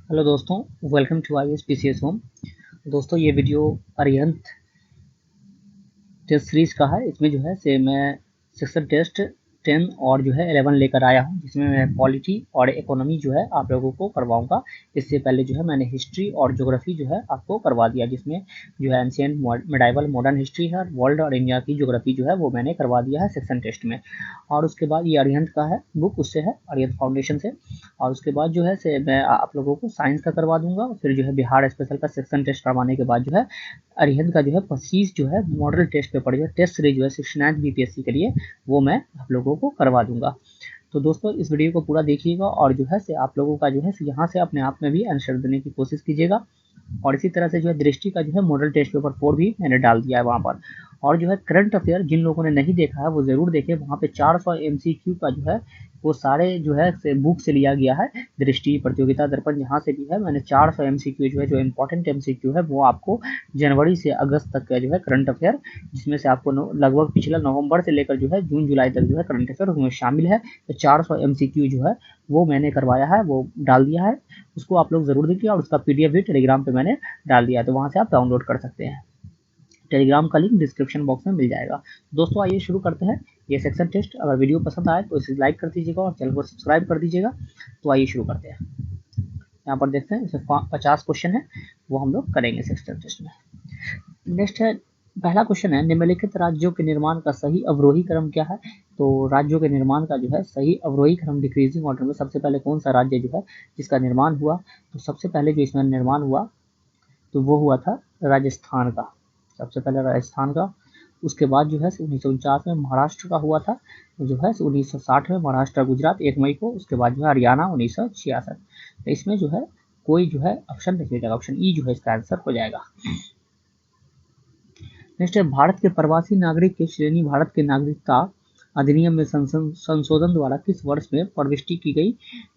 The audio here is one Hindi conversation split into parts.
हेलो दोस्तों, welcome to I S P C S home. दोस्तों, ये वीडियो अरिहंत टेस्ट सीरीज का है। इसमें जो है से मैं सेक्शन टेस्ट 10 और जो है 11 लेकर आया हूँ, जिसमें मैं पॉलिटी और इकोनॉमी जो है आप लोगों को करवाऊंगा। इससे पहले जो है मैंने हिस्ट्री और ज्योग्राफी जो है आपको करवा दिया, जिसमें जो है एंशियंट, मिडाइवल, मॉडर्न हिस्ट्री है, वर्ल्ड और इंडिया की ज्योग्राफी जो है वो मैंने करवा दिया है सेक्शन टेस्ट में। और उसके बाद ये अरिहंत का है बुक, उससे है अरिहंत फाउंडेशन से। और उसके बाद जो है से मैं आप लोगों को साइंस का करवा दूंगा। फिर जो है बिहार स्पेशल का सेक्शन टेस्ट करवाने के बाद जो है अरिहंत का जो है 25 जो है मॉडल टेस्ट पेपर जो है टेस्ट सीरीज जो है 69 बीपीएससी के लिए वो मैं आप लोगों को करवा दूंगा। तो दोस्तों, इस वीडियो को पूरा देखिएगा और जो है से आप लोगों का जो है यहाँ से अपने आप में भी आंसर देने की कोशिश कीजिएगा। और इसी तरह से जो है दृष्टि का जो है मॉडल टेस्ट पेपर 4 भी मैंने डाल दिया है वहाँ पर। और जो है करंट अफेयर जिन लोगों ने नहीं देखा है वो ज़रूर देखें। वहाँ पे 400 एमसीक्यू का जो है वो सारे जो है से बुक से लिया गया है। दृष्टि, प्रतियोगिता दर्पण, जहाँ से भी है मैंने 400 एमसीक्यू जो है, जो इम्पोर्टेंट एमसीक्यू है वो आपको जनवरी से अगस्त तक का जो है करंट अफेयर, जिसमें से आपको लगभग पिछला नवंबर से लेकर जो है जून जुलाई तक जो है करंट अफेयर उसमें शामिल है। तो 400 एमसीक्यू जो है वो मैंने करवाया है, वो डाल दिया है। उसको आप लोग ज़रूर देखिए। और उसका पीडीएफ भी टेलीग्राम पे मैंने डाल दिया है, तो वहाँ से आप डाउनलोड कर सकते हैं। टेलीग्राम का लिंक डिस्क्रिप्शन बॉक्स में मिल जाएगा। दोस्तों, आइए शुरू करते हैं ये सेक्शन टेस्ट। अगर वीडियो पसंद आए तो इसे लाइक कर दीजिएगा और चैनल को सब्सक्राइब कर दीजिएगा। तो आइए शुरू करते हैं। यहाँ पर देखते हैं, इसमें 50 क्वेश्चन है, वो हम लोग करेंगे सेक्शन टेस्ट में। नेक्स्ट है, पहला क्वेश्चन है, निम्नलिखित राज्यों के निर्माण का सही अवरोही क्रम क्या है। तो राज्यों के निर्माण का जो है सही अवरोही क्रम डिक्रीजिंग ऑर्डर में सबसे पहले कौन सा राज्य जो है जिसका निर्माण हुआ। तो सबसे पहले जो इसमें निर्माण हुआ तो वो हुआ था राजस्थान का, सबसे पहले राजस्थान का। उसके बाद जो है 1949 में महाराष्ट्र का हुआ था, जो है 1960 में महाराष्ट्र, गुजरात 1 मई को। उसके बाद जो है हरियाणा 1966। तो इसमें जो है कोई जो है ऑप्शन नहीं मिलेगा, ऑप्शन ई जो है इसका आंसर हो जाएगा। नेक्स्ट है, भारत के प्रवासी नागरिक की श्रेणी भारत के नागरिकता अधिनियम में संशोधन द्वारा किस वर्ष में प्रविष्टि की गई।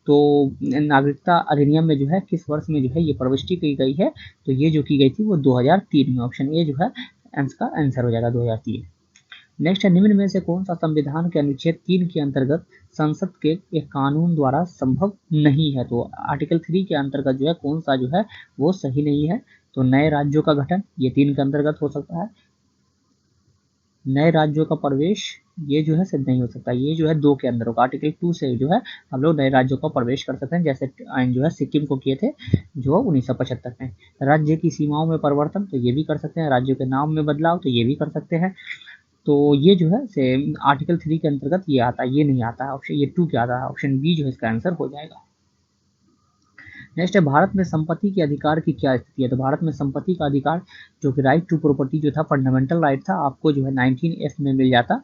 तो नागरिकता अधिनियम में जो है किस वर्ष में जो है ये प्रविष्टि की गई है। तो ये जो की गई थी वो 2003 में। ऑप्शन ए जो है इसका आंसर हो जाएगा 2003। नेक्स्ट है, निम्न में से कौन सा संविधान के अनुच्छेद 3 के अंतर्गत संसद के एक कानून द्वारा संभव नहीं है। तो आर्टिकल 3 के अंतर्गत जो है कौन सा जो है वो सही नहीं है। तो नए राज्यों का गठन ये 3 के अंतर्गत हो सकता है। नए राज्यों का प्रवेश ये जो है सिद्ध नहीं हो सकता, ये जो है 2 के अंदर होगा। आर्टिकल 2 से जो है हम लोग नए राज्यों का प्रवेश कर सकते हैं, जैसे जो है सिक्किम को किए थे जो 1975 में। राज्य की सीमाओं में परिवर्तन तो ये भी कर सकते हैं, राज्यों के नाम में बदलाव तो ये भी कर सकते हैं। तो ये जो है से आर्टिकल 3 के अंतर्गत ये आता है, ये नहीं आता है। ऑप्शन ये 2 के आता है, ऑप्शन बी जो है इसका आंसर हो जाएगा। नेक्स्ट है, भारत में संपत्ति के अधिकार की क्या स्थिति है। तो भारत में संपत्ति का अधिकार जो कि राइट टू प्रॉपर्टी जो था, फंडामेंटल राइट था, आपको जो है 19F में मिल जाता।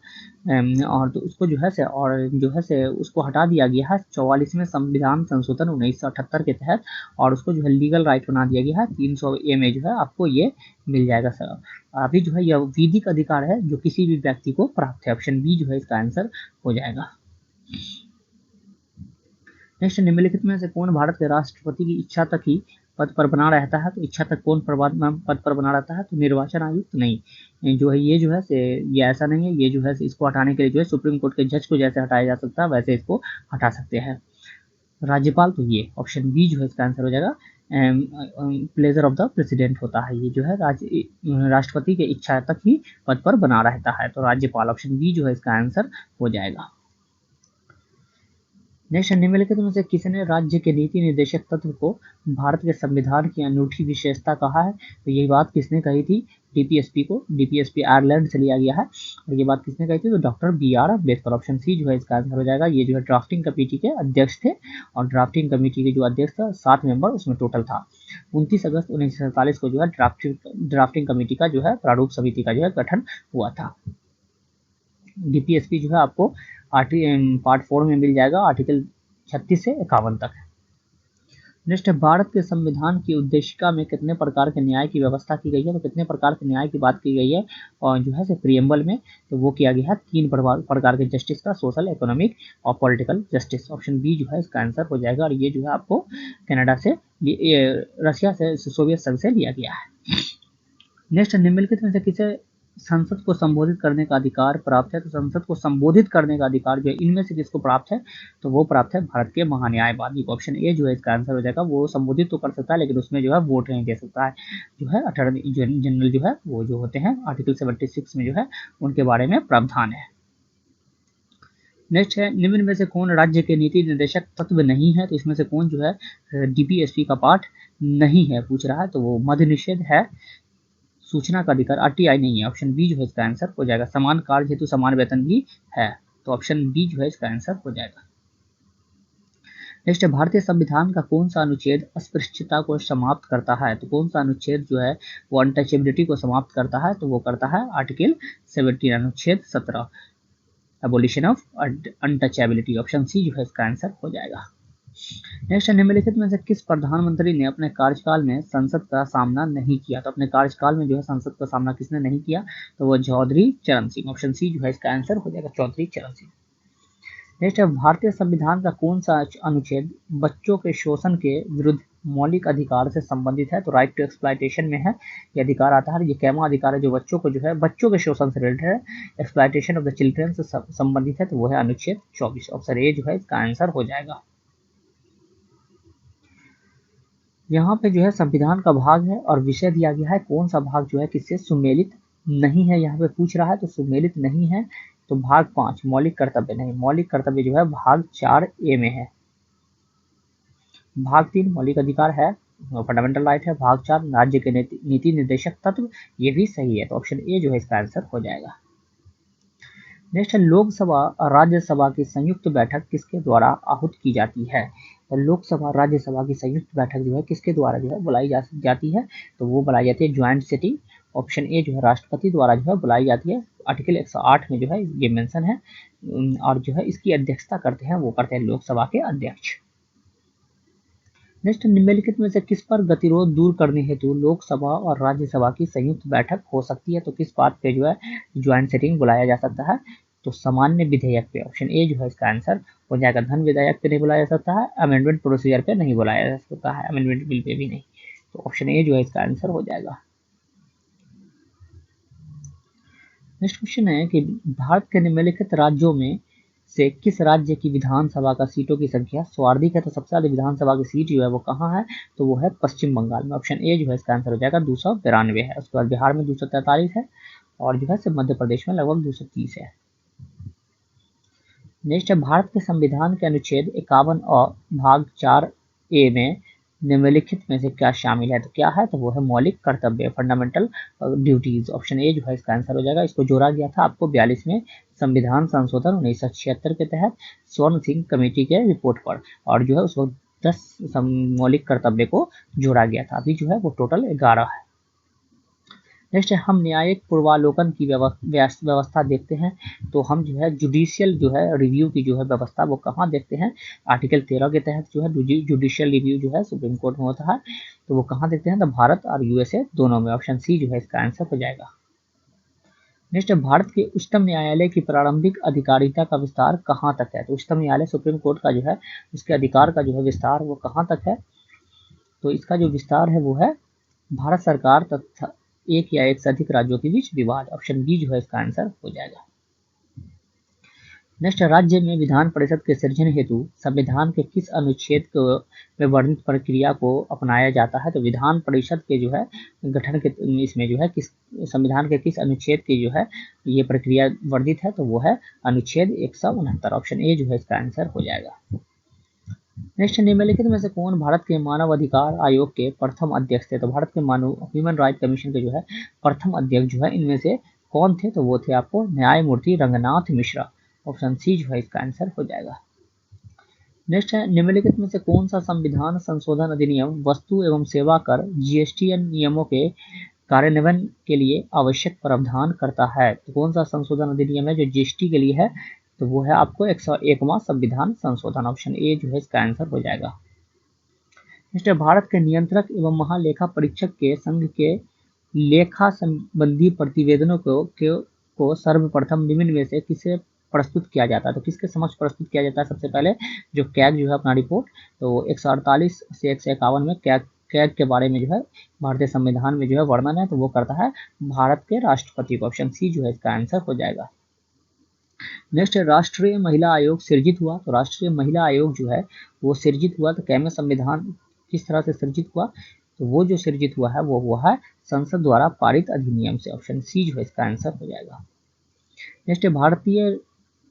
और तो उसको जो है से और जो है से उसको हटा दिया गया है 44वें संविधान संशोधन 1978 के तहत। और उसको जो है लीगल राइट बना दिया गया है 300A में जो है आपको ये मिल जाएगा सर। अभी जो है यह विधिक अधिकार है जो किसी भी व्यक्ति को प्राप्त है। ऑप्शन बी जो है इसका आंसर हो जाएगा। नेक्स्ट, निम्नलिखित में से कौन भारत के राष्ट्रपति की इच्छा तक ही पद पर बना रहता है। तो इच्छा तक कौन पद पर बना रहता है। तो निर्वाचन आयुक्त नहीं, जो है ये जो है से ये ऐसा नहीं है। ये जो है इसको हटाने के लिए जो है सुप्रीम कोर्ट के जज को जैसे हटाया जा सकता है वैसे इसको हटा सकते हैं। राज्यपाल तो ये ऑप्शन बी जो है इसका आंसर हो जाएगा। प्लेजर ऑफ द प्रेसिडेंट होता है, ये जो है राष्ट्रपति के इच्छा तक ही पद पर बना रहता है। तो राज्यपाल ऑप्शन बी जो है इसका आंसर हो जाएगा। नेक्स्ट, निम्नलिखित में से किसने राज्य के नीति निर्देशक तत्व को भारत के संविधान की अनूठी विशेषता कहा है। तो यही बात किसने कही थी, डीपीएसपी को। डीपीएसपी आयरलैंड से लिया गया है और ये बात किसने कही थी, तो doctor BR Ambedkar. Option C जो है इसका आंसर हो जाएगा। ये जो है ड्राफ्टिंग कमेटी के अध्यक्ष थे और ड्राफ्टिंग कमेटी के जो अध्यक्ष था 7 मेंबर उसमें टोटल था। 29 अगस्त 1947 को जो है ड्राफ्टिंग कमेटी का जो है प्रारूप समिति का जो है गठन हुआ था। डीपीएसपी जो है आपको पार्ट 4 में मिल जाएगा, आर्टिकल 36 से 51 तक। नेक्स्ट है, भारत के संविधान की उद्देशिका में कितने प्रकार के न्याय की व्यवस्था की गई है। तो कितने प्रकार के न्याय की बात की गई है और जो है प्रियम्बल में, तो वो किया गया है 3 प्रकार के जस्टिस का, सोशल, इकोनॉमिक और पॉलिटिकल जस्टिस। ऑप्शन बी जो है इसका आंसर हो जाएगा। और ये जो है आपको कनाडा से, रशिया से, सोवियत संघ से लिया गया है। नेक्स्ट, निम्नलिखित में से किसे संसद को संबोधित करने का अधिकार प्राप्त है, तो संसद को संबोधित करने का अधिकार जो है इनमें से किसको प्राप्त है, तो वो प्राप्त है भारत के महान्यायवादी को। ऑप्शन ए जो है इसका आंसर हो जाएगा। वो संबोधित तो कर सकता है लेकिन उसमें जो है वोट नहीं दे सकता है। जो है अटॉर्नी जनरल जो है वो जो होते हैं आर्टिकल 76 में जो है उनके बारे में प्रावधान है। नेक्स्ट है, निम्न में से कौन राज्य के नीति निर्देशक तत्व नहीं है, तो इसमें से कौन जो है डीपीएसपी का पार्ट नहीं है पूछ रहा है, तो वो मद्य निषेध है, सूचना का अधिकार आरटीआई नहीं है। ऑप्शन बी जो है इसका आंसर हो जाएगा। समान कार्य हेतु समान वेतन भी है, तो ऑप्शन बी जो है इसका आंसर हो जाएगा। नेक्स्ट है, भारतीय संविधान का कौन सा अनुच्छेद अस्पृश्यता को समाप्त करता है, तो कौन सा अनुच्छेद जो है वो अनटचेबिलिटी को समाप्त करता है, तो वो करता है आर्टिकल 17 अनुच्छेद 17 abolition of untouchability. Option C जो है इसका आंसर हो जाएगा। नेक्स्ट, निम्नलिखित में से किस प्रधानमंत्री ने अपने कार्यकाल में संसद का सामना नहीं किया, तो अपने कार्यकाल में जो है संसद का सामना किसने नहीं किया, तो वो चौधरी चरण सिंह। ऑप्शन सी जो है इसका आंसर हो जाएगा, चौधरी चरण सिंह। नेक्स्ट है, भारतीय संविधान का कौन सा अनुच्छेद बच्चों के शोषण के विरुद्ध मौलिक अधिकार से संबंधित है, तो राइट टू एक्सप्लॉयटेशन में है ये अधिकार आता है। ये कैमा अधिकार है जो बच्चों को जो है बच्चों के शोषण से रिलेटेड है, एक्सप्लॉयटेशन ऑफ द चिल्ड्रन से संबंधित है, तो वो है अनुच्छेद 24। ऑप्शन ए जो है इसका आंसर हो जाएगा। यहाँ पे जो है संविधान का भाग है और विषय दिया गया है कौन सा भाग जो है किससे सुमेलित नहीं है, यहाँ पे पूछ रहा है, तो सुमेलित नहीं है तो भाग 5 मौलिक कर्तव्य नहीं, मौलिक कर्तव्य जो है भाग 4 ए में है। भाग 3 मौलिक अधिकार है, फंडामेंटल राइट है। भाग 4 राज्य के नीति निर्देशक तत्व, ये भी सही है, तो ऑप्शन ए जो है इसका आंसर हो जाएगा। नेक्स्ट है, लोकसभा और राज्यसभा की संयुक्त बैठक किसके द्वारा आहूत की जाती है, तो लोकसभा राज्यसभा की संयुक्त बैठक जो है किसके द्वारा जो है बुलाई जाती है, तो वो बुलाई जाती है ज्वाइंट सिटिंग। ऑप्शन ए जो है राष्ट्रपति द्वारा जो है बुलाई जाती है, आर्टिकल 108 में जो है ये मेंशन है, और जो है इसकी अध्यक्षता करते हैं वो करते हैं लोकसभा के अध्यक्ष। नेक्स्ट, निम्नलिखित में से किस पर गतिरोध दूर करने हेतु लोकसभा और राज्यसभा की संयुक्त बैठक हो सकती है, तो किस बात पे जो है ज्वाइंट सिटिंग बुलाया जा सकता है, तो सामान्य विधेयक पे। ऑप्शन ए जो है इसका आंसर हो जाएगा। धन विधेयक पे नहीं बुलाया जा सकता है, अमेंडमेंट प्रोसीजर पे नहीं बुलाया जा सकता है, अमेंडमेंट बिल पे भी नहीं, तो ऑप्शन ए जो है इसका आंसर हो जाएगा। नेक्स्ट क्वेश्चन है कि भारत के निम्नलिखित राज्यों में से किस राज्य की विधानसभा का सीटों की संख्या सर्वाधिक है, तो सबसे ज्यादा विधानसभा की सीट जो है वो कहाँ है, तो वो है पश्चिम बंगाल में। ऑप्शन ए जो है इसका आंसर हो जाएगा, 292 है। उसके बाद बिहार में 243 है, और जो है मध्य प्रदेश में लगभग 230 है। नेक्स्ट है, भारत के संविधान के अनुच्छेद 51 और भाग 4 ए में निम्नलिखित में से क्या शामिल है, तो क्या है, तो वो है मौलिक कर्तव्य, फंडामेंटल ड्यूटीज। ऑप्शन ए जो है इसका आंसर हो जाएगा। इसको जोड़ा गया था आपको 42 में संविधान संशोधन 1976 के तहत स्वर्ण सिंह कमेटी के रिपोर्ट पर, और जो है उस वक्त 10 मौलिक कर्तव्य को जोड़ा गया था। अभी जो है वो टोटल 11 है। नेक्स्ट है, हम न्यायिक पूर्वालोकन की व्यवस्था देखते हैं, तो हम जो है जुडिशियल जो है रिव्यू की जो है व्यवस्था वो कहाँ देखते हैं, आर्टिकल 13 के तहत जो है जुडिशियल रिव्यू जो है सुप्रीम कोर्ट में होता है, तो वो कहाँ देखते हैं, तो भारत और यूएसए दोनों में। ऑप्शन सी जो है इसका आंसर हो जाएगा। नेक्स्ट, भारत के उच्चतम न्यायालय की प्रारंभिक अधिकारिता का विस्तार कहाँ तक है, तो उच्चतम न्यायालय सुप्रीम कोर्ट का जो है उसके अधिकार का जो है विस्तार वो कहाँ तक है, तो इसका जो विस्तार है वो है भारत सरकार तथा एक या एक से अधिक राज्यों के बीच विवाद। ऑप्शन बी जो है इसका आंसर हो जाएगा। नेक्स्ट, राज्य में विधान परिषद के सृजन हेतु संविधान के किस अनुच्छेद को में वर्णित प्रक्रिया को अपनाया जाता है, तो विधान परिषद के जो है गठन के इसमें जो है किस संविधान के किस अनुच्छेद की जो है ये प्रक्रिया वर्णित है, तो वो है अनुच्छेद 169। ऑप्शन ए जो है इसका आंसर हो जाएगा। नेक्स्ट, निम्नलिखित में से कौन भारत के मानव अधिकार आयोग के प्रथम अध्यक्ष थे, तो भारत के मानव ह्यूमन राइट कमीशन के जो है प्रथम अध्यक्ष जो है इनमें से कौन थे, तो वो थे आपको न्यायमूर्ति रंगनाथ मिश्रा। ऑप्शन सी जो है इसका आंसर हो जाएगा। नेक्स्ट है, निम्नलिखित में से कौन सा संविधान संशोधन अधिनियम वस्तु एवं सेवा कर जीएसटी नियमों के कार्यान्वयन के लिए आवश्यक प्रावधान करता है, तो कौन सा संशोधन अधिनियम है जो जीएसटी के लिए है, तो वो है आपको 101वां संविधान संशोधन। ऑप्शन ए जो है इसका आंसर हो जाएगा। नेक्स्ट, भारत के नियंत्रक एवं महालेखा परीक्षक के संघ के लेखा संबंधी प्रतिवेदनों को सर्वप्रथम निम्न में से किसे प्रस्तुत किया जाता है, तो किसके समक्ष प्रस्तुत किया जाता है, सबसे पहले जो कैग जो है अपना रिपोर्ट, तो 148 से 151 में कैग कैग के बारे में जो है भारतीय संविधान में जो है वर्णन है, तो वो करता है भारत के राष्ट्रपति को। ऑप्शन सी जो है इसका आंसर हो जाएगा। नेक्स्ट है राष्ट्रीय महिला आयोग सृजित हुआ, तो राष्ट्रीय महिला आयोग जो है वो सृजित हुआ तो कैमे संविधान किस तरह से सृजित हुआ, तो वो जो सृजित हुआ है वो हुआ है संसद द्वारा पारित अधिनियम से। ऑप्शन सी जो है इसका आंसर हो जाएगा। नेक्स्ट है भारतीय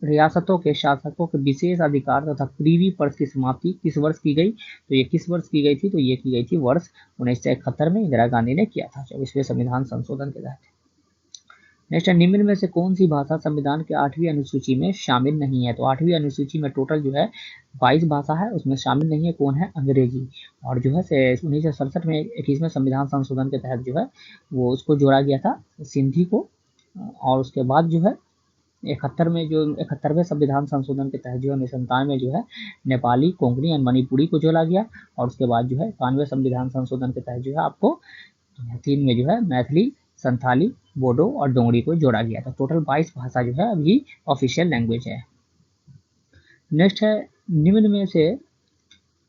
रियासतों के शासकों के विशेष अधिकार तथा प्रीवी पर्स की समाप्ति किस वर्ष की गई, तो ये किस वर्ष की गई थी, तो ये की गई थी वर्ष 1971 में इंदिरा गांधी ने किया था 24वें संविधान संशोधन के तहत। नेक्स्ट है निम्न में से कौन सी भाषा संविधान के 8वीं अनुसूची में शामिल नहीं है, तो 8वीं अनुसूची में टोटल जो है 22 भाषा है, उसमें शामिल नहीं है कौन है, अंग्रेजी। और जो है 1967 में 21वें संविधान संशोधन के तहत जो है वो उसको जोड़ा गया था सिंधी को, और उसके बाद जो है 71वें संविधान संशोधन के तहत जो है 1997 में जो है नेपाली, कोंकणी और मणिपुरी को जोड़ा गया, और उसके बाद जो है 91वें संविधान संशोधन के तहत जो है आपको 3 में जो है मैथिली, संथाली, बोडो और डोंगरी को जोड़ा गया था। टोटल 22 भाषा जो है अभी ऑफिशियल लैंग्वेज है। नेक्स्ट है निम्न में से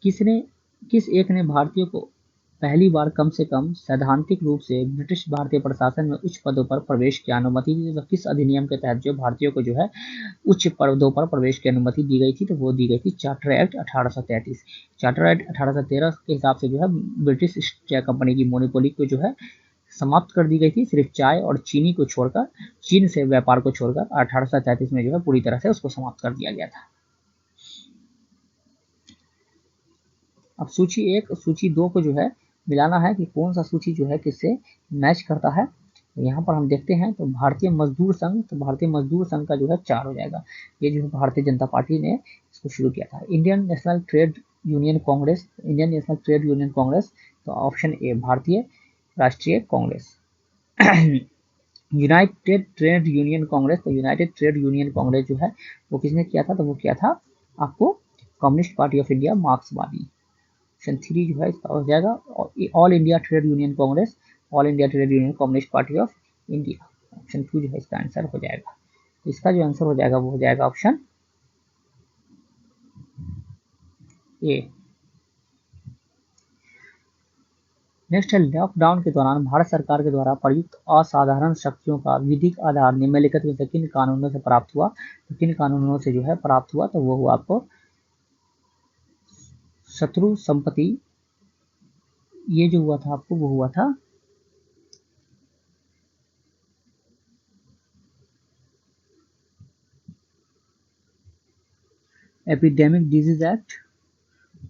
किस एक ने भारतीयों को पहली बार कम से कम सैद्धांतिक रूप से ब्रिटिश भारतीय प्रशासन में उच्च पदों पर प्रवेश की अनुमति दी, तो किस अधिनियम के तहत जो भारतीयों को जो है उच्च पदों पर प्रवेश की अनुमति दी गई थी, तो वो दी गई थी चार्टर एक्ट 1833। चार्टर एक्ट 1813 के हिसाब से जो है ब्रिटिश ईस्ट इंडिया कंपनी की मोनोपोली को जो है समाप्त कर दी गई थी, सिर्फ चाय और चीनी को छोड़कर, चीन से व्यापार को छोड़कर 1833 में जो है पूरी तरह से उसको समाप्त कर दिया गया था। अब सूची 1 सूची 2 को जो है मिलाना है कि कौन सा सूची जो है किससे मैच करता है। तो यहाँ पर हम देखते हैं तो भारतीय मजदूर संघ, तो भारतीय मजदूर संघ का जो है 4 हो जाएगा, ये जो है भारतीय जनता पार्टी ने इसको शुरू किया था। Indian national trade union Congress, Indian national trade union Congress, तो ऑप्शन ए भारतीय राष्ट्रीय Congress. United trade union Congress, तो यूनाइटेड ट्रेड यूनियन कांग्रेस जो है वो किसने किया था, तो वो किया था आपको कम्युनिस्ट पार्टी ऑफ इंडिया, मार्क्सवादी। ऑप्शन 3 जो है इसका हो जाएगा all India trade union Congress, all India trade union communist party of India. Option 2 जो है इसका आंसर हो जाएगा। इसका जो आंसर हो जाएगा वो हो जाएगा ऑप्शन ए। नेक्स्ट है लॉकडाउन के दौरान भारत सरकार के द्वारा प्रयुक्त असाधारण शक्तियों का विधिक आधार निम्नलिखित में से किन कानूनों से प्राप्त हुआ, तो किन कानूनों से जो है प्राप्त हुआ, तो वो हुआ आपको शत्रु संपत्ति, ये जो हुआ था आपको वो हुआ था एपिडेमिक डिजीज एक्ट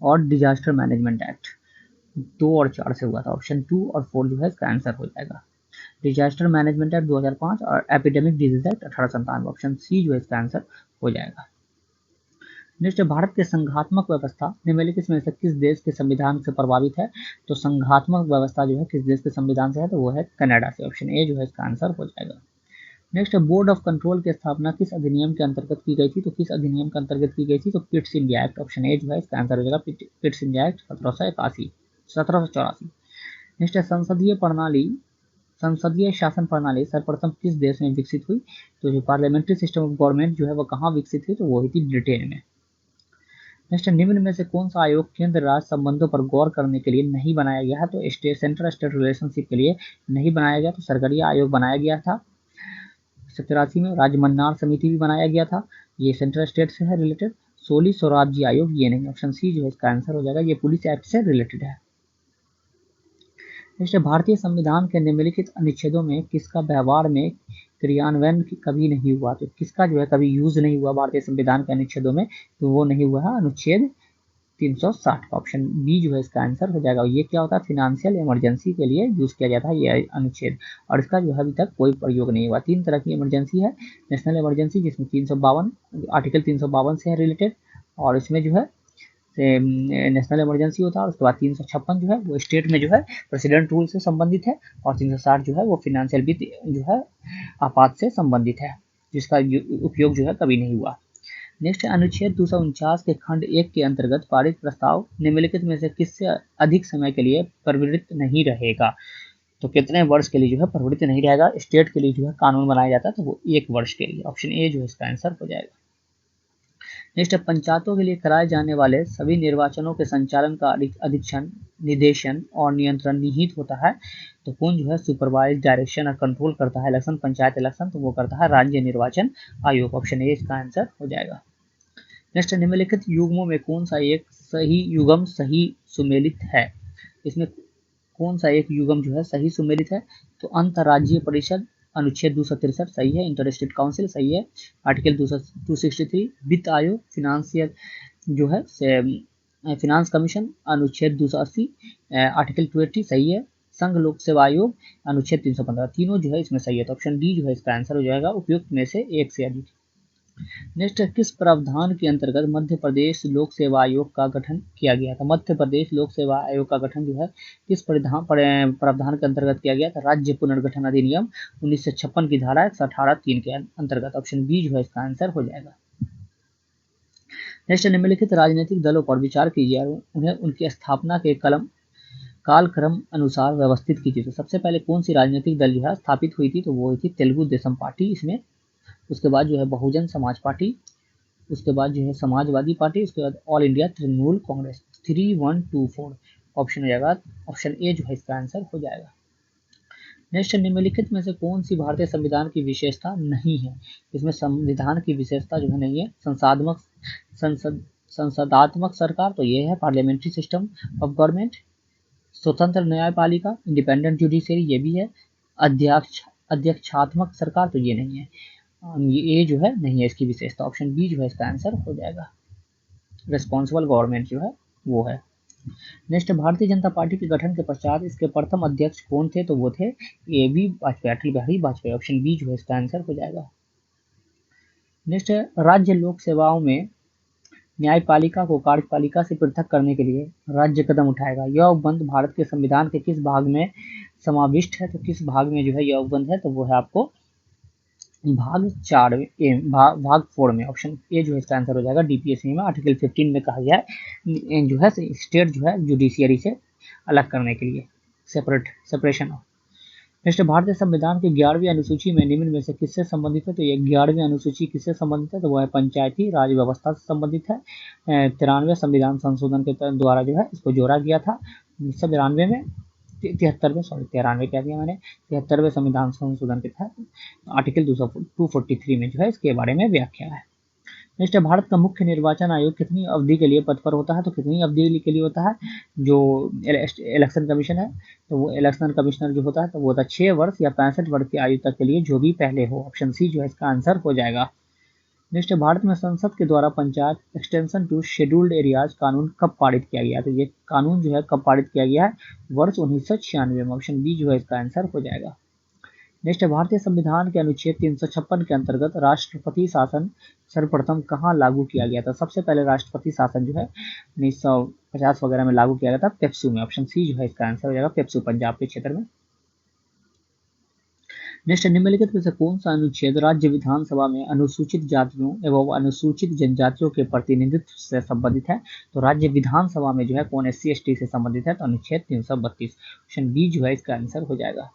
और डिजास्टर मैनेजमेंट एक्ट। 2 और 4 से हुआ था। ऑप्शन 2 और 4 जो है इसका आंसर हो जाएगा। डिजास्टर मैनेजमेंट एक्ट 2005 और epidemic disease act 1897। Option C जो है इसका आंसर हो जाएगा। नेक्स्ट भारत के संघात्मक व्यवस्था निम्नलिखित में से किस देश के संविधान से प्रभावित है, तो संघात्मक व्यवस्था जो है किस देश के संविधान से है, तो वो है कनाडा से। ऑप्शन ए जो है इसका आंसर हो जाएगा। नेक्स्ट बोर्ड ऑफ कंट्रोल की स्थापना किस अधिनियम के अंतर्गत की गई थी, तो किस अधिनियम के अंतर्गत की गई थी, तो Pitt's India act. Option A जो है इसका आंसर हो जाएगा पिट्स इंडिया एक्ट 1784। नेक्स्ट संसदीय शासन प्रणाली सर्वप्रथम किस देश में विकसित हुई, तो जो पार्लियामेंट्री सिस्टम ऑफ गवर्नमेंट जो है वो कहाँ विकसित हुई, तो वो हुई थी ब्रिटेन में। नेक्स्ट निम्न में से कौन सा आयोग केंद्र राज्य संबंधों पर गौर करने के लिए नहीं बनाया गया है, तो सेंट्रल स्टेट रिलेशनशिप के लिए नहीं बनाया गया, तो सरगरिया आयोग बनाया गया था 87 में। राज्य मन्नार समिति भी बनाया गया था, ये सेंट्रल स्टेट से है रिलेटेड। सोली स्वराज्य आयोग ये नहीं। ऑप्शन सी जो है इसका आंसर हो जाएगा, ये पुलिस एक्ट से रिलेटेड है। नेक्स्ट भारतीय संविधान के निम्नलिखित अनुच्छेदों में किसका व्यवहार में क्रियान्वयन कभी नहीं हुआ, तो किसका जो है कभी यूज नहीं हुआ भारतीय संविधान के अनुच्छेदों में, तो वो नहीं हुआ है अनुच्छेद 360 का। ऑप्शन बी जो है इसका आंसर हो जाएगा। ये क्या होता है, फिनेंशियल इमरजेंसी के लिए यूज किया जाता है ये अनुच्छेद, और इसका जो है अभी तक कोई प्रयोग नहीं हुआ। 3 तरह की इमरजेंसी है। नेशनल इमरजेंसी जिसमें 352 आर्टिकल 352 से है रिलेटेड, और इसमें जो है नेशनल इमरजेंसी होता है। उसके बाद 356 जो है वो स्टेट में जो है प्रेसिडेंट रूल से संबंधित है, और 360 जो है वो फिनेंशियल वित्त जो है आपात से संबंधित है, जिसका उपयोग जो है कभी नहीं हुआ। नेक्स्ट अनुच्छेद 249 के खंड 1 के अंतर्गत पारित प्रस्ताव निम्नलिखित में से किससे अधिक समय के लिए प्रवृत्त नहीं रहेगा, तो कितने वर्ष के लिए जो है प्रवृत्त नहीं रहेगा। स्टेट के लिए जो है कानून बनाया जाता है तो वो 1 वर्ष के लिए। ऑप्शन ए जो है इसका आंसर हो जाएगा। नेक्स्ट पंचायतों के लिए कराए जाने वाले सभी निर्वाचनों के संचालन का अधीक्षण निदेशन और नियंत्रण निहित होता है। तो कौन जो है सुपरवाइज, डायरेक्शन और कंट्रोल करता है इलेक्शन, पंचायत इलेक्शन, तो वो करता है राज्य निर्वाचन आयोग। ऑप्शन ए इसका आंसर हो जाएगा। नेक्स्ट, निम्नलिखित युग्मों में कौन सा एक सही युग्म सही सुमेलित है? इसमें कौन सा एक युग्म जो है सही सुमेलित है? तो अंतर्राज्यीय परिषद, अनुच्छेद 263 सही है। इंटर स्टेट काउंसिल सही है। आर्टिकल 263, वित्त आयोग, फिनांसियल जो है फिनांस कमीशन, अनुच्छेद 280, आर्टिकल 280 सही है। संघ लोक सेवा आयोग, अनुच्छेद 315, तीनों जो है इसमें सही है। तो ऑप्शन डी जो है इसका आंसर हो जाएगा, उपयुक्त में से एक से अधिक। नेक्स्ट, किस प्रावधान के अंतर्गत मध्य प्रदेश लोक सेवा आयोग का गठन किया गया था? मध्य प्रदेश लोक सेवा आयोग का गठन जो है किस प्रावधान के अंतर्गत किया गया था? राज्य पुनर्गठन अधिनियम 1956 की धारा 118(3) के अंतर्गत। ऑप्शन बी जो है इसका आंसर हो जाएगा। नेक्स्ट, निम्नलिखित राजनीतिक दलों पर विचार कीजिए और उन्हें उनकी स्थापना के कालक्रम अनुसार व्यवस्थित कीजिए। तो सबसे पहले कौन सी राजनीतिक दल जो है स्थापित हुई थी? तो वो हुई थी तेलुगु देशम पार्टी इसमें। उसके बाद जो है बहुजन समाज पार्टी, उसके बाद जो है समाजवादी पार्टी, उसके बाद all India Trinamool Congress. 3124 option हो जाएगा, ऑप्शन ए जो है इसका आंसर हो जाएगा। नेक्स्ट, निम्नलिखित में से कौन सी भारतीय संविधान की विशेषता नहीं है? इसमें संविधान की विशेषता जो है नहीं है। संसदात्मक सरकार, तो ये है पार्लियामेंट्री सिस्टम ऑफ गवर्नमेंट। स्वतंत्र न्यायपालिका, इंडिपेंडेंट जुडिशरी, ये भी है। अध्यक्षात्मक सरकार, तो ये नहीं है। ये जो है नहीं है इसकी विशेषता। ऑप्शन बी जो है इसका आंसर हो जाएगा। रिस्पॉन्सिबल गवर्नमेंट जो है वो है। नेक्स्ट, भारतीय जनता पार्टी के गठन के पश्चात इसके प्रथम अध्यक्ष कौन थे? तो वो थे A B Vajpayee, Atal Bihari Vajpayee. Option B जो है इसका आंसर हो जाएगा। नेक्स्ट, राज्य लोक सेवाओं में न्यायपालिका को कार्यपालिका से पृथक करने के लिए राज्य कदम उठाएगा। यह उपबंध भारत के संविधान के किस भाग में समाविष्ट है? तो किस भाग में जो है यह उपबंध है? तो वो है आपको भाग 4 भाग 4 में। ऑप्शन ए जो है इसका आंसर हो जाएगा। डीपीएससी में आर्टिकल 15 में कहा गया है जो है स्टेट जो है जुडिशियरी से अलग करने के लिए, सेपरेशन ऑफ। नेक्स्ट, भारतीय संविधान की 11वीं अनुसूची में निम्न में से किससे संबंधित है? तो ये 11वीं अनुसूची किससे संबंधित है? तो वो है पंचायती राज व्यवस्था से संबंधित है। 93वें संविधान संशोधन के द्वारा जो है इसको जोड़ा गया था 1992 में। 73वें कह दिया मैंने, 73वें संविधान संशोधन के तहत आर्टिकल 243 में जो है इसके बारे में व्याख्या है। नेक्स्ट, भारत का मुख्य निर्वाचन आयोग कितनी अवधि के लिए पद पर होता है? तो कितनी अवधि के लिए होता है? जो इलेक्शन कमीशन है, तो वो इलेक्शन कमिश्नर जो होता है तो वो होता है 6 वर्ष या 65 वर्ष की आयु तक के लिए, जो भी पहले हो। ऑप्शन सी जो है इसका आंसर हो जाएगा। नेक्स्ट, भारत में संसद के द्वारा panchayat extension to scheduled areas कानून कब पारित किया गया? तो ये कानून जो है कब पारित किया गया है? वर्ष 1996 में। ऑप्शन बी जो है इसका आंसर हो जाएगा। नेक्स्ट, भारतीय संविधान के अनुच्छेद 356 के अंतर्गत राष्ट्रपति शासन सर्वप्रथम कहाँ लागू किया गया था? सबसे पहले राष्ट्रपति शासन जो है 1950 वगैरह में लागू किया गया था, पेप्सू में। ऑप्शन सी जो है इसका आंसर हो जाएगा, पेप्सू, पंजाब के क्षेत्र में। नेक्स्ट, निम्नलिखित में से कौन सा अनुच्छेद राज्य विधानसभा में अनुसूचित जातियों एवं अनुसूचित जनजातियों के प्रतिनिधित्व से संबंधित है? तो राज्य विधानसभा में जो है कौन SC/ST से संबंधित है? तो अनुच्छेद 332। ऑप्शन बी जो है इसका आंसर हो जाएगा।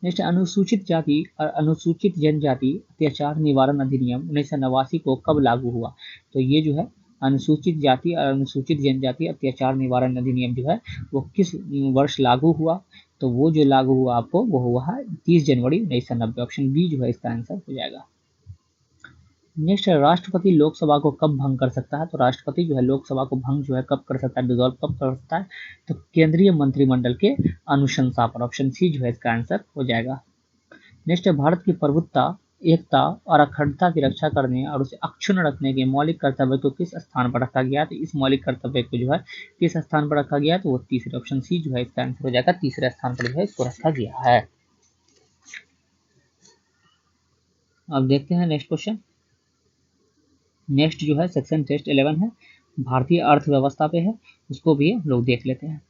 नेक्स्ट, अनुसूचित जाति और अनुसूचित जनजाति अत्याचार निवारण अधिनियम 1989 को कब लागू हुआ? तो ये जो है अनुसूचित जाति और अनुसूचित जनजाति अत्याचार निवारण अधिनियम जो है वो किस वर्ष लागू हुआ? तो वो जो लागू हुआ आपको वो हुआ है 30 जनवरी 1990। ऑप्शन बी जो है इसका आंसर हो जाएगा। नेक्स्ट, राष्ट्रपति लोकसभा को कब भंग कर सकता है? तो राष्ट्रपति जो है लोकसभा को भंग जो है कब कर सकता है, डिसॉल्व कब कर सकता है? तो केंद्रीय मंत्रिमंडल के अनुशंसा पर। ऑप्शन सी जो है इसका आंसर हो जाएगा। नेक्स्ट, भारत की प्रभुत्ता, एकता और अखंडता की रक्षा करने और उसे अक्षुण्ण रखने के मौलिक कर्तव्य को किस स्थान पर रखा गया? तो इस मौलिक कर्तव्य को जो है किस स्थान पर रखा गया? तो वो तीसरे, ऑप्शन सी जो है इसका आंसर हो जाएगा, तीसरे स्थान पर जो है इसको रखा गया है। अब देखते हैं नेक्स्ट क्वेश्चन। नेक्स्ट जो है सेक्शन टेस्ट 11 है, भारतीय अर्थव्यवस्था पे है, उसको भी हम लोग देख लेते हैं।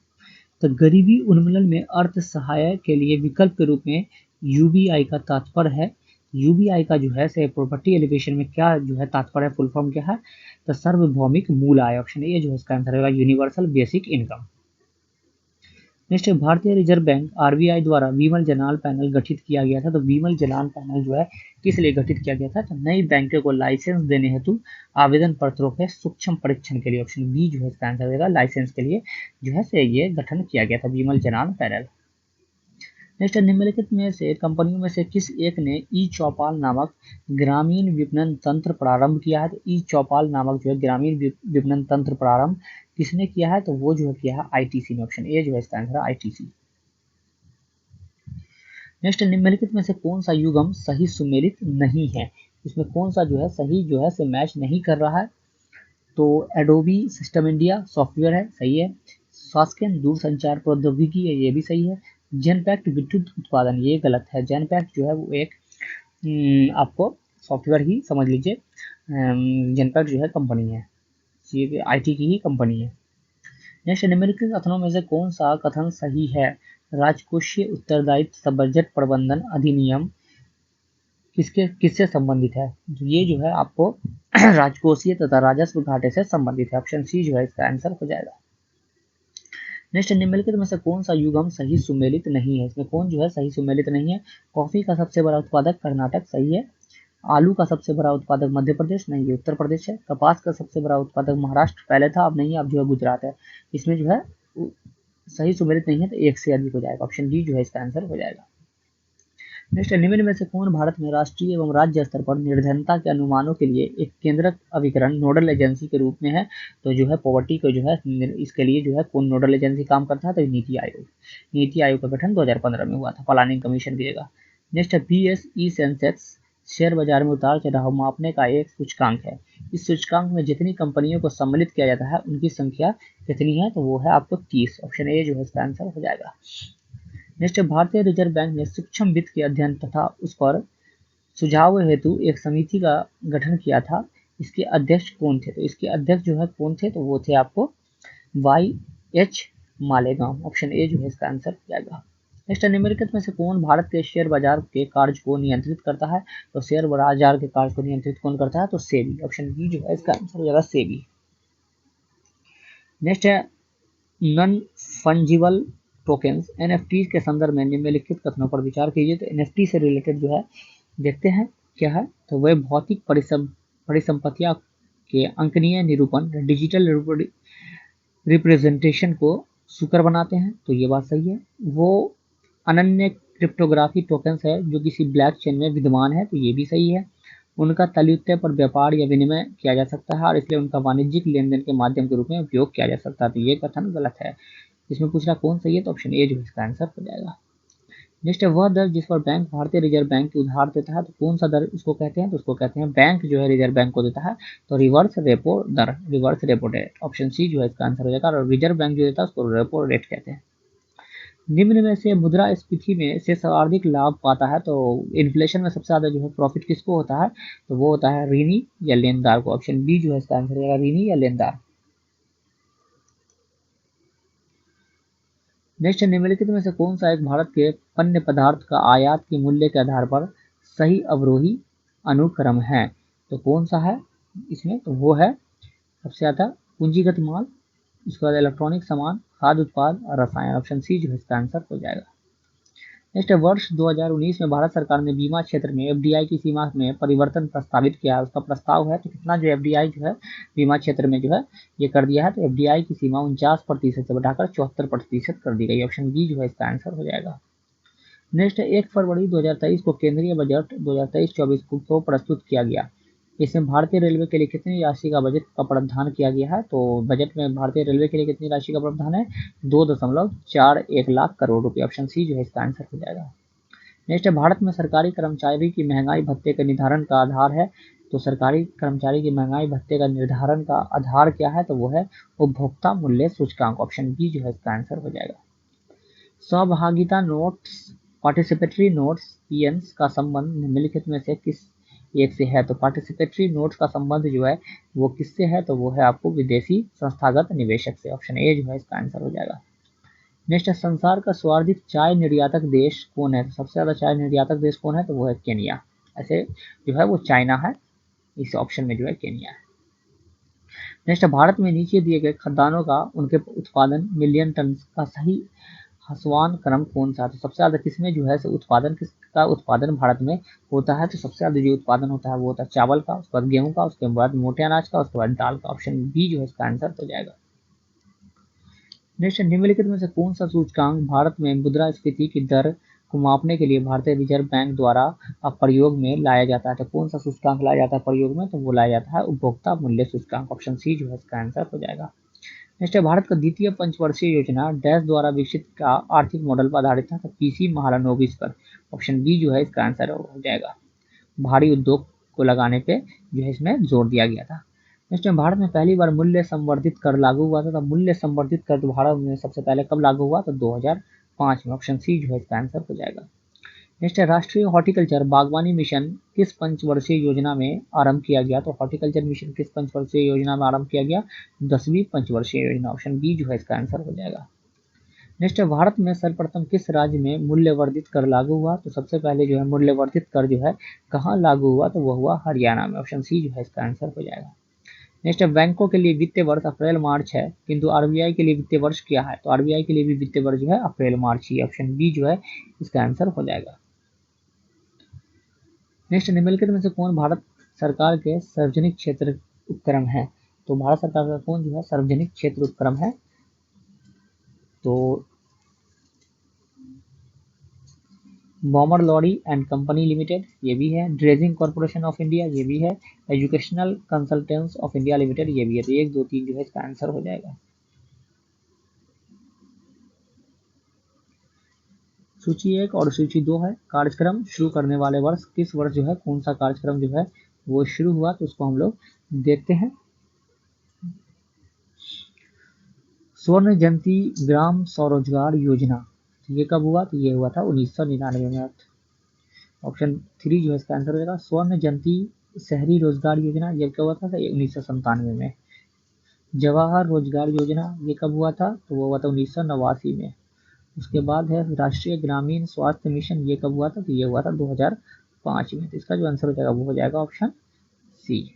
तो गरीबी उन्मूलन में अर्थ सहायक के लिए विकल्प के रूप में यूबीआई का तात्पर्य है। यूबीआई का जो है से प्रॉपर्टी एलिवेशन में क्या जो है तात्पर्य है, फुल फॉर्म क्या है? तो सार्वभौमिक मूल आय। ऑप्शन ए जो है इसका आंसर होगा यूनिवर्सल बेसिक इनकम। नेक्स्ट है भारतीय रिजर्व बैंक आरबीआई द्वारा विमल जलाल पैनल गठित किया गया था। तो विमल जलाल पैनल जो है किस लिए गठित किया गया था? तो नई बैंकों को लाइसेंस देने हेतु आवेदन पत्रों के सूक्ष्म परीक्षण के लिए, ऑप्शन बी जो है इसका आंसर होगा, लाइसेंस के लिए जो है से ये गठन किया गया था विमल जलाल पैनल। नेक्स्ट निम्नलिखित में से कंपनियों में से किस एक ने ई चौपाल नामक ग्रामीण विपणन तंत्र प्रारंभ किया है? तो ई चौपाल नामक जो है ग्रामीण विपणन तंत्र प्रारंभ किसने किया है? तो वो जो है किया है आईटीसी ने, ऑप्शन ए जो है इसका आंसर है आईटीसी। नेक्स्ट निम्नलिखित में से कौन सा युग्म सही सुमेलित नहीं है? इसमें कौन सा जो है सही जो है से मैच नहीं कर रहा है? तो एडोबी सिस्टम इंडिया सॉफ्टवेयर है, सही है। सास्केन दूरसंचार प्रौद्योगिकी है, ये भी सही है। जेनपैक्ट विद्युत उत्पादन, ये गलत है। जेनपैक्ट जो है वो एक आपको सॉफ्टवेयर ही समझ लीजिए, जेनपैक्ट जो है कंपनी है, ये आईटी की ही कंपनी है। नेक्स्ट निम्नलिखित कथनों में से कौन सा कथन सही है? राजकोषीय उत्तरदायित्व बजट प्रबंधन अधिनियम किससे संबंधित है? तो ये जो है आपको राजकोषीय तथा राजस्व घाटे से संबंधित है, ऑप्शन सी जो है इसका आंसर हो जाएगा। नेक्स्ट निम्नलिखित में से कौन सा युग्म सही सुमेलित नहीं है? इसमें कौन जो है सही सुमेलित नहीं है? कॉफी का सबसे बड़ा उत्पादक कर्नाटक, सही है। आलू का सबसे बड़ा उत्पादक मध्य प्रदेश, नहीं, ये उत्तर प्रदेश है। कपास का सबसे बड़ा उत्पादक महाराष्ट्र, पहले था अब नहीं है, अब जो है गुजरात है। इसमें जो है सही सुमेलित नहीं है, तो एक से अधिक हो जाएगा, ऑप्शन डी जो है इसका आंसर हो जाएगा। नेक्स्ट निम्न में से कौन भारत में राष्ट्रीय एवं राज्य स्तर पर निर्धनता के अनुमानों के लिए एक केंद्रक अभिकरण नोडल एजेंसी के रूप में है? तो जो है पॉवर्टी को जो है इसके लिए जो है कौन नोडल एजेंसी काम करता है? तो नीति आयोग। नीति आयोग का गठन 2015 में हुआ था, प्लानिंग कमीशन की जगह। नेक्स्ट है बीएसई सेंसेक्स शेयर बाजार में उतार चढ़ाव मापने का एक सूचकांक है। इस सूचकांक में जितनी कंपनियों को सम्मिलित किया जाता है उनकी संख्या कितनी है? तो वो है आपको 30, ऑप्शन ए जो है इसका आंसर हो जाएगा। नेक्स्ट भारतीय रिजर्व बैंक ने सूक्ष्म वित्त के अध्ययन तथा उस पर सुझाव हेतु एक समिति का गठन किया था। इसके अध्यक्ष कौन थे? तो इसके अध्यक्ष जो है कौन थे? तो वो थे आपको Y H Malegaon, option A जो है इसका आंसर हो जाएगा। नेक्स्ट निम्नलिखित में से कौन भारत के शेयर बाजार के कार्य को नियंत्रित करता है? तो शेयर बाजार के कार्य को नियंत्रित कौन करता है? तो सेबी, ऑप्शन बी जो है इसका आंसर हो जाएगा सेबी। नेक्स्ट है नॉन फंजिबल टोकन्स एनएफटी के संदर्भ में निम्नलिखित कथनों पर विचार कीजिए। तो एनएफटी से रिलेटेड जो है देखते हैं क्या है। तो वह भौतिक परिसंपत्तियां के अंकनीय निरूपण, डिजिटल रिप्रेजेंटेशन को सुकर बनाते हैं, तो ये बात सही है। वो अनन्य क्रिप्टोग्राफी टोकन्स है जो किसी ब्लैक चेन में विद्यमान है, तो ये भी सही है। उनका तलयुत्य पर व्यापार या विनिमय किया जा सकता है और इसलिए उनका वाणिज्यिक लेन देन के माध्यम के रूप में उपयोग किया जा सकता है, तो ये कथन गलत है। इसमें पूछ रहा कौन सही है? तो ऑप्शन ए जो इसका आंसर हो जाएगा। नेक्स्ट है वह दर जिस पर बैंक भारतीय रिजर्व बैंक की उधार देता है, तो कौन सा दर उसको कहते हैं? तो उसको कहते हैं बैंक जो है रिजर्व बैंक को देता है, तो रिवर्स रेपो दर, reverse repo rate, option C जो है इसका आंसर हो जाएगा। और रिजर्व बैंक जो देता है उसको रेपो रेट कहते हैं। निम्न में से मुद्रास्फीति में से सर्वाधिक लाभ पाता है, तो इन्फ्लेशन में सबसे ज्यादा जो है प्रॉफिट किसको होता है? तो वो होता है ऋणी या लेनदार को, ऑप्शन बी जो है इसका आंसर हो जाएगा, ऋणी या लेनदार। नेक्स्ट निम्नलिखित में से कौन सा एक भारत के पण्य पदार्थ का आयात के मूल्य के आधार पर सही अवरोही अनुक्रम है? तो कौन सा है इसमें? तो वो है सबसे ज्यादा पूंजीगत माल, उसके बाद इलेक्ट्रॉनिक सामान, खाद्य उत्पाद और रसायन, ऑप्शन सी जो है इसका आंसर हो जाएगा। नेक्स्ट वर्ष 2019 में भारत सरकार ने बीमा क्षेत्र में एफडीआई की सीमा में परिवर्तन प्रस्तावित किया है, उसका प्रस्ताव है। तो कितना जो एफडीआई जो है बीमा क्षेत्र में जो है ये कर दिया है, तो एफडीआई की सीमा 49% से बढ़ाकर 74% कर दी गई, ऑप्शन बी जो है इसका आंसर हो जाएगा। नेक्स्ट 1 फरवरी 2023 को केंद्रीय बजट 2023-24 को प्रस्तुत किया गया। इसमें भारतीय रेलवे के लिए कितनी राशि का बजट का प्रावधान किया गया है? तो बजट में भारतीय रेलवे के लिए कितनी राशि का प्रावधान है? 2.41 लाख करोड़ रुपए, ऑप्शन सी जो है इसका आंसर हो जाएगा। नेक्स्ट है भारत में सरकारी कर्मचारी की महंगाई भत्ते का निर्धारण का आधार है। तो सरकारी कर्मचारी की महंगाई भत्ते का निर्धारण का आधार क्या है? तो वो है उपभोक्ता मूल्य सूचकांक, ऑप्शन बी जो है इसका आंसर हो जाएगा। सहभागिता नोट्स, पार्टिसिपेटरी नोट्स पीएनस का संबंध निम्नलिखित में से किस एक से है? तो पार्टिसिपेटरी नोट्स का संबंध जो है वो किससे है? तो वो है आपको विदेशी संस्थागत निवेशक से, ऑप्शन ए जो है इसका आंसर हो जाएगा। नेक्स्ट संसार का सर्वाधिक चाय निर्यातक देश कौन है? तो सबसे ज्यादा चाय निर्यातक देश कौन है? तो वो है केनिया। ऐसे जो है वो चाइना है, इस ऑप्शन में जो है केनिया है। नेक्स्ट भारत में नीचे दिए गए खदानों का उनके उत्पादन मिलियन टन का सही हसवान क्रम कौन सा है? तो सबसे ज़्यादा किसमें जो है उत्पादन, किसका उत्पादन भारत में होता है? तो सबसे ज़्यादा जो उत्पादन होता है वो होता है चावल का, उसके बाद गेहूं का, उसके बाद मोटे अनाज का, उसके बाद दाल का। ऑप्शन बी जो है इसका आंसर हो जाएगा। नेक्स्ट, निम्नलिखित में से कौन सा सूचकांक भारत में मुद्रास्फीति की दर को मापने के लिए भारतीय रिजर्व बैंक द्वारा प्रयोग में लाया जाता है? तो कौन सा सूचकांक लाया जाता है प्रयोग में? तो वो लाया जाता है उपभोक्ता मूल्य सूचकांक। ऑप्शन सी जो है इसका आंसर हो जाएगा। नेक्स्ट है, भारत का द्वितीय पंचवर्षीय योजना डैश द्वारा विकसित का आर्थिक मॉडल पर आधारित था? तो पीसी महालनोबिस पर। ऑप्शन बी जो है इसका आंसर हो जाएगा। भारी उद्योग को लगाने पे जो है इसमें जोर दिया गया था। नेक्स्ट में, भारत में पहली बार मूल्य संवर्धित कर लागू हुआ था? तो मूल्य संवर्धित कर भारत में सबसे पहले कब लागू हुआ? तो 2005 में। ऑप्शन सी जो है इसका आंसर हो जाएगा। नेक्स्ट है, राष्ट्रीय हॉर्टिकल्चर बागवानी मिशन किस पंचवर्षीय योजना में आरंभ किया गया? तो हॉर्टिकल्चर मिशन किस पंचवर्षीय योजना में आरंभ किया गया? 10वीं पंचवर्षीय योजना। ऑप्शन बी जो है इसका आंसर हो जाएगा। नेक्स्ट है, भारत में सर्वप्रथम किस राज्य में मूल्यवर्धित कर लागू हुआ? तो सबसे पहले जो है मूल्यवर्धित कर जो है कहाँ लागू हुआ? तो वह हुआ हरियाणा में। ऑप्शन सी जो है इसका आंसर हो जाएगा। नेक्स्ट है, बैंकों के लिए वित्तीय वर्ष अप्रैल मार्च है, किंतु आरबीआई के लिए वित्तीय वर्ष क्या है? तो आरबीआई के लिए भी वित्तीय वर्ष जो है अप्रैल मार्च ही। ऑप्शन बी जो है इसका आंसर हो जाएगा। नेक्स्ट, निम्नलिखित में से कौन भारत सरकार के सार्वजनिक क्षेत्र उपक्रम है? तो भारत सरकार का कौन जो है सार्वजनिक क्षेत्र उपक्रम है? तो Balmer Lawrie and Company Limited ये भी है, ड्रेजिंग कॉर्पोरेशन ऑफ इंडिया ये भी है, educational consultants of India limited ये भी है। तो 1 2 3 जो है इसका आंसर हो जाएगा। सूची 1 और सूची 2 है। कार्यक्रम शुरू करने वाले वर्ष किस वर्ष जो है कौन सा कार्यक्रम जो है वो शुरू हुआ? तो उसको हम लोग देखते हैं। स्वर्ण जयंती ग्राम स्वरोजगार योजना ये कब हुआ? तो ये हुआ था 1999 में। ऑप्शन 3 जो है इसका आंसर हो जाएगा। स्वर्ण जयंती शहरी रोजगार योजना ये कब हुआ था? 1997 में। जवाहर रोजगार योजना ये कब हुआ था? तो वो हुआ था 1989 में। उसके बाद है राष्ट्रीय ग्रामीण स्वास्थ्य मिशन ये कब हुआ था? तो ये हुआ था 2005 में। तो इसका जो आंसर हो जाएगा वो हो जाएगा ऑप्शन सी।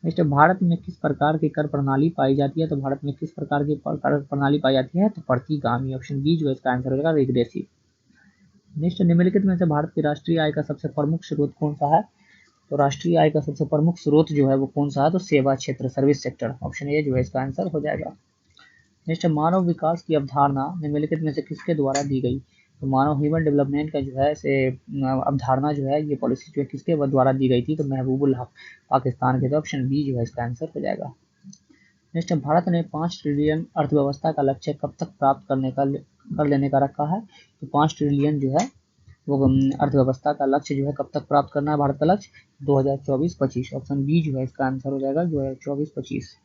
नेक्स्ट, भारत में किस प्रकार की कर प्रणाली पाई जाती है? तो भारत में किस प्रकार की कर प्रणाली पाई जाती है? तो प्रतिगामी। ऑप्शन बी जो है इसका आंसर हो जाएगा रिग्रेसिव। नेक्स्ट, निम्नलिखित में से भारत की राष्ट्रीय आय का सबसे प्रमुख स्रोत कौन सा है? तो राष्ट्रीय आय का सबसे प्रमुख स्रोत जो है वो कौन सा है? तो सेवा क्षेत्र, सर्विस सेक्टर। ऑप्शन ए जो है इसका आंसर हो जाएगा। नेक्स्ट, मानव विकास की अवधारणा निम्नलिखित में से किसके द्वारा दी गई? तो मानव ह्यूमन डेवलपमेंट का जो है से अवधारणा जो है ये पॉलिसी जो है किसके द्वारा दी गई थी? तो महबूबुल हक पाकिस्तान के। तो ऑप्शन बी जो है इसका आंसर हो जाएगा। नेक्स्ट, भारत ने 5 ट्रिलियन अर्थव्यवस्था का लक्ष्य कब तक प्राप्त कर लेने का रखा है? तो 5 ट्रिलियन जो है वो अर्थव्यवस्था का लक्ष्य जो है कब तक प्राप्त करना है भारत का लक्ष्य? 2024-25। ऑप्शन बी जो है इसका आंसर हो जाएगा 2024-25।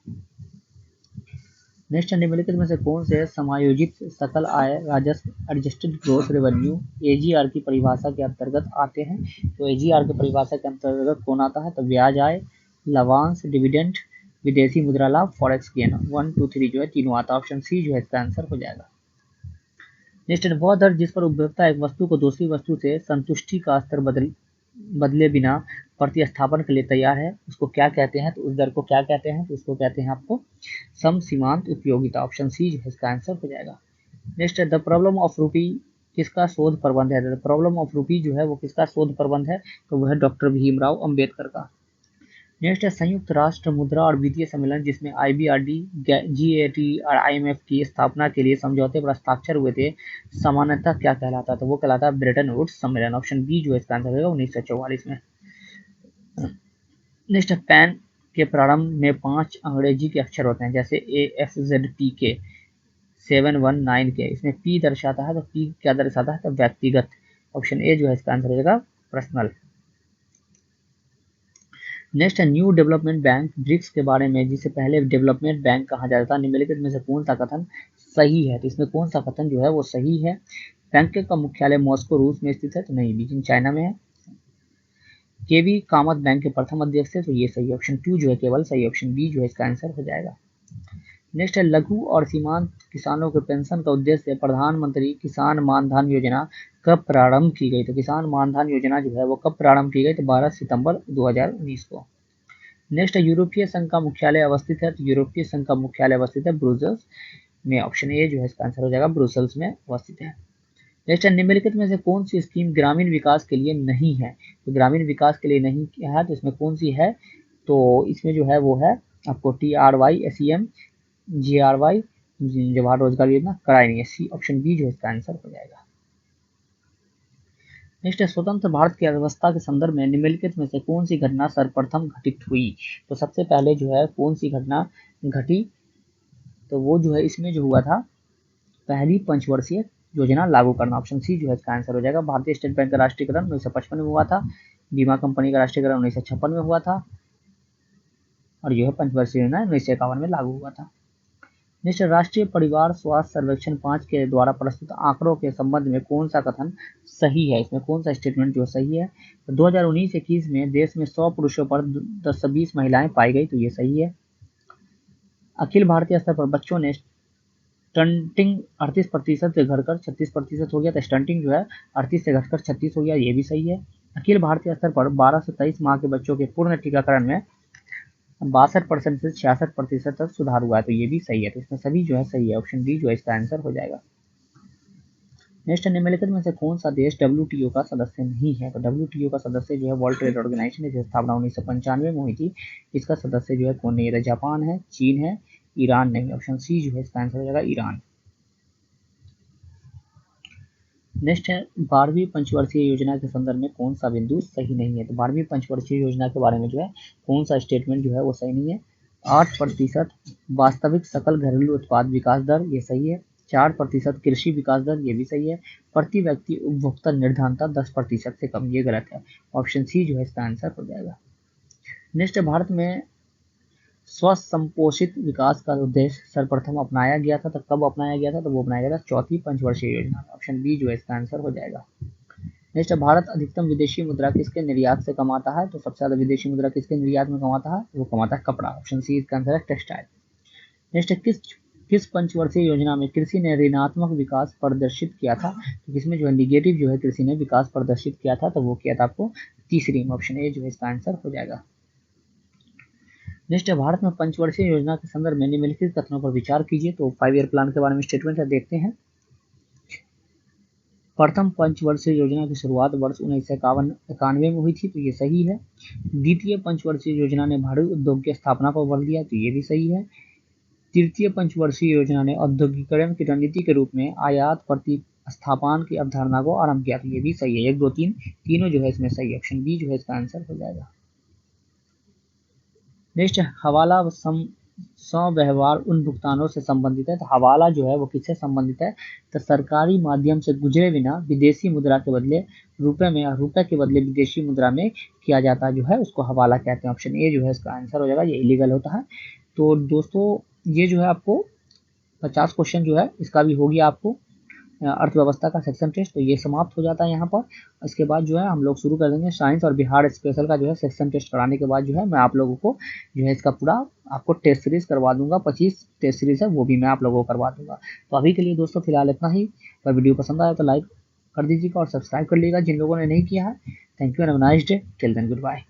नेक्स्ट, निम्नलिखित में से कौन से समायोजित सकल आय राजस्व एडजस्टेड ग्रोस रेवेन्यू एजीआर की परिभाषा के अंतर्गत आते हैं? तो एजीआर की परिभाषा के अंतर्गत कौन आता है? तो ब्याज आय, लाभांश, डिविडेंड, विदेशी मुद्रा लाभ, फॉरेक्स गेन। 1 2 3 जो है तीनों आता है। ऑप्शन सी जो है इसका आंसर हो जाएगा। नेक्स्ट, वह दर जिस पर उपभोक्ता एक वस्तु को दूसरी वस्तु से संतुष्टि का स्तर बदले बिना प्रतिस्थापन के लिए तैयार है उसको क्या कहते हैं? तो उस दर को क्या कहते हैं? तो उसको कहते हैं आपको सम सीमांत उपयोगिता। ऑप्शन सी जो है इसका आंसर हो जाएगा। नेक्स्ट, द प्रॉब्लम ऑफ रूपी किसका शोध प्रबंध है? द प्रॉब्लम ऑफ रूपी जो है वो किसका शोध प्रबंध है? तो वह है डॉक्टर भीमराव अंबेडकर का। नेक्स्ट है, संयुक्त राष्ट्र मुद्रा और वित्तीय सम्मेलन जिसमें IBRD, GAT और IMF की स्थापना के लिए समझौते पर हस्ताक्षर हुए थे सामान्यतः क्या कहलाता? तो वो कहलाता है ब्रेटन वुड्स सम्मेलन। ऑप्शन बी जो है इसका आंसर होगा 1944 में। नेक्स्ट, पैन के प्रारंभ में 5 अंग्रेजी के अक्षर होते हैं जैसे AFZPK 719K। इसमें P दर्शाता है तो P क्या दर्शाता है? तो व्यक्तिगत। ऑप्शन ए जो है इसका आंसर हो जाएगा पर्सनल। नेक्स्ट है, न्यू डेवलपमेंट बैंक ब्रिक्स के बारे में जिसे पहले डेवलपमेंट बैंक कहा जाता था निम्नलिखित में से कौन सा कथन सही है? तो इसमें कौन सा कथन जो है वो सही है? बैंक का मुख्यालय मॉस्को रूस में स्थित है? तो नहीं, बीजिंग चाइना में है। केवी कामत बैंक के प्रथम अध्यक्ष थे? तो ये सही। ऑप्शन 2 जो है केवल सही। ऑप्शन बी जो है इसका आंसर हो जाएगा। नेक्स्ट है, लघु और सीमांत किसानों के पेंशन का उद्देश्य प्रधानमंत्री किसान मानधन योजना कब प्रारंभ की गई? तो किसान मानधन योजना जो है वो कब प्रारंभ की गई? तो 12 सितंबर 2019 को। नेक्स्ट है, यूरोपीय संघ का मुख्यालय अवस्थित है? तो यूरोपीय संघ का मुख्यालय अवस्थित है ब्रुसेल्स में, ऑप्शन ए जो है इसका आंसर हो जाएगा ब्रुसेल्स में अवस्थित है। नेक्स्ट है, निम्नलिखित में से कौन सी स्कीम ग्रामीण विकास के लिए नहीं है? तो ग्रामीण विकास के लिए नहीं क्या है, तो इसमें कौन सी है? तो इसमें जो है वो है आपको TRY-SEM GRY जवाहर रोजगार योजना कराई नहीं है। सी ऑप्शन बी जो है इसका आंसर हो जाएगा। नेक्स्ट है, स्वतंत्र भारत की अर्थव्यवस्था के संदर्भ में निम्नलिखित में से कौन सी घटना सर्वप्रथम घटित हुई? तो सबसे पहले जो है कौन सी घटना घटी, तो वो जो है इसमें जो हुआ था पहली पंचवर्षीय योजना लागू करना, ऑप्शन सी जो है इसका आंसर हो जाएगा। भारतीय स्टेट बैंक का राष्ट्रीयकरण 1955 में हुआ था, बीमा कंपनी का राष्ट्रीयकरण 1956 में हुआ था, और यह पंचवर्षीय योजना 1951 में लागू हुआ था। नेक्स्ट, राष्ट्रीय परिवार स्वास्थ्य सर्वेक्षण 5 के द्वारा प्रस्तुत आंकड़ों के संबंध में कौन सा कथन सही है? इसमें कौन सा स्टेटमेंट जो सही है? तो 2019-21 में देश में 100 पुरुषों पर 10-20 महिलाएं पाई गई, तो ये सही है। अखिल भारतीय स्तर पर बच्चों ने स्टंटिंग 38% से घटकर 36% हो गया, तो स्टंटिंग जो है 38 से घटकर 36 हो गया, ये भी सही है। अखिल भारतीय स्तर पर 12 से 23 माह के बच्चों के पूर्ण टीकाकरण में 62% से 66% तक सुधार हुआ है, तो ये भी सही है। तो इसमें सभी जो है सही है, ऑप्शन डी जो है इसका आंसर हो जाएगा। नेक्स्ट, निम्नलिखित में से कौन सा देश WTO का सदस्य नहीं है? तो WTO का सदस्य जो है वर्ल्ड ट्रेड ऑर्गेनाइजेशन है, जिसकी स्थापना 1995 में हुई थी। इसका सदस्य जो है कौन नहीं है? जापान है, चीन है, ईरान नहीं। ऑप्शन सी जो है इसका आंसर हो जाएगा ईरान। नेक्स्ट है, 12वीं पंचवर्षीय योजना के संदर्भ में कौन सा बिंदु सही नहीं है? तो 12वीं पंचवर्षीय योजना के बारे में जो है कौन सा स्टेटमेंट जो है वो सही नहीं है? 8% वास्तविक सकल घरेलू उत्पाद विकास दर, ये सही है। 4% कृषि विकास दर, ये भी सही है। प्रति व्यक्ति उपभोक्ता निर्धारता 10% से कम, ये गलत है। ऑप्शन सी जो है इसका आंसर हो जाएगा। नेक्स्ट, भारत में स्वसंपोषित विकास का उद्देश्य सर्वप्रथम अपनाया गया था, तो कब अपनाया गया था? तो वो अपनाया गया था 4वीं पंचवर्षीय योजना। ऑप्शन बी जो है इसका आंसर हो जाएगा। नेक्स्ट, भारत अधिकतम विदेशी मुद्रा किसके निर्यात से कमाता है? तो सबसे ज्यादा विदेशी मुद्रा किसके निर्यात में कमाता है? वो कमाता है कपड़ा, ऑप्शन सी इसका आंसर है टेक्सटाइल। नेक्स्ट, किस पंचवर्षीय योजना में कृषि ने ऋणात्मक विकास प्रदर्शित किया था? तो किसमें जो है निगेटिव जो है कृषि ने विकास प्रदर्शित किया था? तो वो किया था आपको तीसरी में, ऑप्शन ए जो है इसका आंसर हो जाएगा। नेक्स्ट, भारत में पंचवर्षीय योजना के संदर्भ में निम्नलिखित कथनों पर विचार कीजिए। तो 5 ईयर प्लान के बारे में स्टेटमेंट है, देखते हैं। प्रथम पंचवर्षीय योजना की शुरुआत वर्ष 1991 में हुई थी, तो ये सही है। द्वितीय पंचवर्षीय योजना ने भारी उद्योग की स्थापना पर बल दिया, तो ये भी सही है। तृतीय पंचवर्षीय योजना ने औद्योगिकरण की रणनीति के रूप में आयात प्रतिस्थापन की अवधारणा को आरंभ किया, तो ये भी सही है। 1, 2, 3 तीनों जो है इसमें सही, ऑप्शन बी जो है इसका आंसर हो जाएगा। नेक्स्ट, हवाला व्यवहार उन भुगतानों से संबंधित है। तो हवाला जो है वो किससे संबंधित है? तो सरकारी माध्यम से गुजरे बिना विदेशी मुद्रा के बदले रुपए में, रुपए के बदले विदेशी मुद्रा में किया जाता जो है उसको हवाला कहते हैं। ऑप्शन ए जो है इसका आंसर हो जाएगा, ये इलीगल होता है। तो दोस्तों ये जो है आपको 50 क्वेश्चन जो है इसका भी हो गया आपको अर्थव्यवस्था का सेक्शन टेस्ट, तो ये समाप्त हो जाता है यहाँ पर। इसके बाद जो है हम लोग शुरू कर देंगे साइंस और बिहार स्पेशल का जो है सेक्शन टेस्ट कराने के बाद जो है मैं आप लोगों को जो है इसका पूरा आपको टेस्ट सीरीज करवा दूंगा। 25 टेस्ट सीरीज है वो भी मैं आप लोगों को करवा दूंगा। तो अभी के लिए दोस्तों फिलहाल इतना ही। अगर वीडियो पसंद आया तो लाइक कर दीजिएगा और सब्सक्राइब कर लीजिएगा जिन लोगों ने नहीं किया है। Thank you and have a nice day, till then good bye.